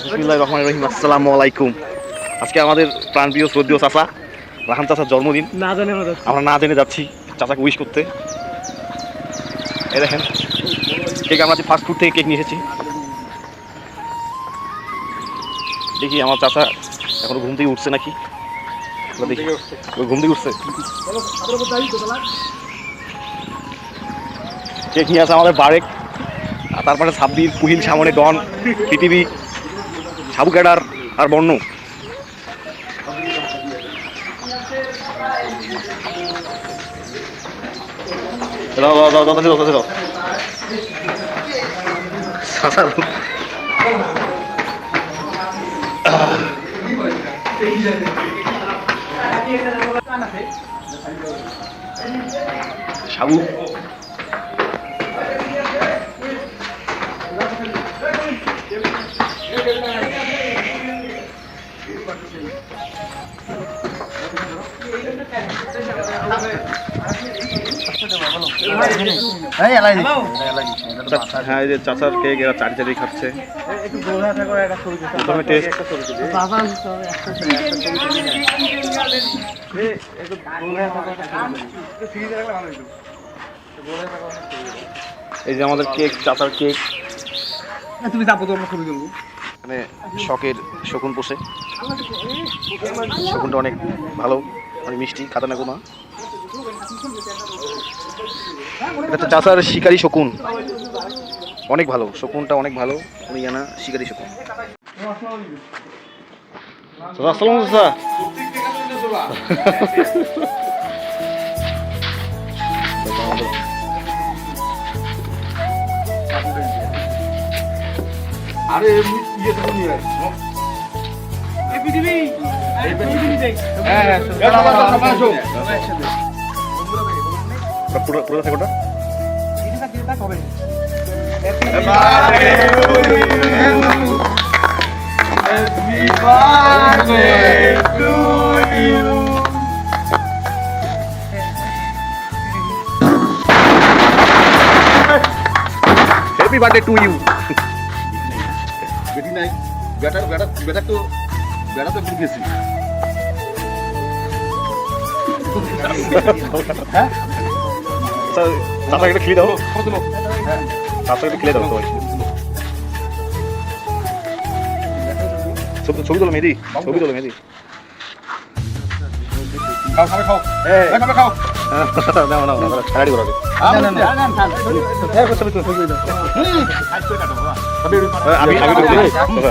বিসমিল্লাহির রহমানির রহিম। আসসালামু আলাইকুম। আজকে আমাদের প্রাণপ্রিয় শ্রদ্ধেয় চাচা রাহান চাচার জন্মদিন। আমরা না জেনে যাচ্ছি চাচাকে উইশ করতে। এই দেখেন কেক, আমরা ফাস্ট ফুড থেকে কেক নিয়ে এসেছি। দেখি আমার চাচা এখনো ঘুম থেকে উঠছে নাকি, দেখি ঘুম থেকে উঠছে। কেক নিয়ে আসে আমাদের বারেক, আর তারপরে সাব্বির, কুহিল, সামনে ডন, পৃথিবী, সাবু ক্যাডার আর বর্ণ। সাবু হ্যাঁ, এই যে চাচার কেক, এরা চারি চারি খাচ্ছে। এই যে আমাদের কেক, চাচার কেক। তুমি যাবো তো, আমরা ছবি তুলবো। মানে শখের শকুন পোষে, শকুনটা অনেক ভালো, অনেক মিষ্টি, খাতা না কোনো। এটা তো চাচার শিকারি শকুন, অনেক ভালো শকুনটা, অনেক ভালো। উনি জানা শিকারি শকুন। আসসালামু চাচা। আরে ইয়ে তো নিয়ে আসো এই পৃথিবী, এই পৃথিবী দেখ। হ্যাঁ পুরো পুরো থাকোটা। Happy birthday to you. Happy birthday to you. বেটি নাই, বেটা বেটা বেটা তো বেটা তো গেছি। হ্যাঁ চাচা একটা খেলে দাও, চাচা একটা খেলে দাও। ছবি তোলো মেহেদি, ছবি তোলো মেহেদি। খাও খাবে, খাও খাবে, খাও। নাও নাও নাও, ছাড়াই করাবে। আমি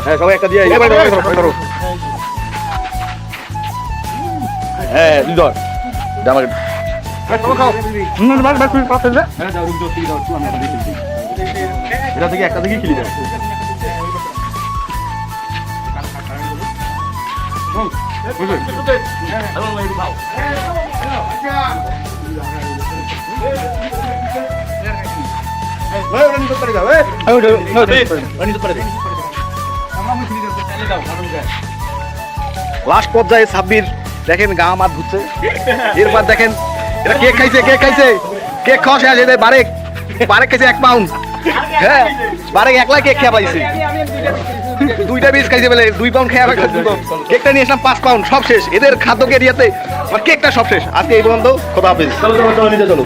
হ্যাঁ, সবাই একটা দিয়ে ধরো। হ্যাঁ দুধর আমাকে এটা থেকে একটা থেকে খেলি যায়। লাস্ট পর্যায়ে সাব্বির দেখেন গা মাত ধুচ্ছে। এরপর দেখেন এটা কেক খাইছে, কেক খাইছে, কেক খাওয়া শেষ। বারেক বারেক খাইছে 1 পাউন্ড। হ্যাঁ বারেক একলাই কেক খেয়ে পাইছে, 2টা পিস খাইছে বলে 2 পাউন্ড খেয়ে কেকটা নিয়ে আসলাম 5 পাউন্ড। সব শেষ এদের খাদ্যকে এরিয়াতে, কেকটা সব শেষ। আজকে এই বন্ধ, খোদা হাফেজ। চলো চলো চলো, নিজে চলো।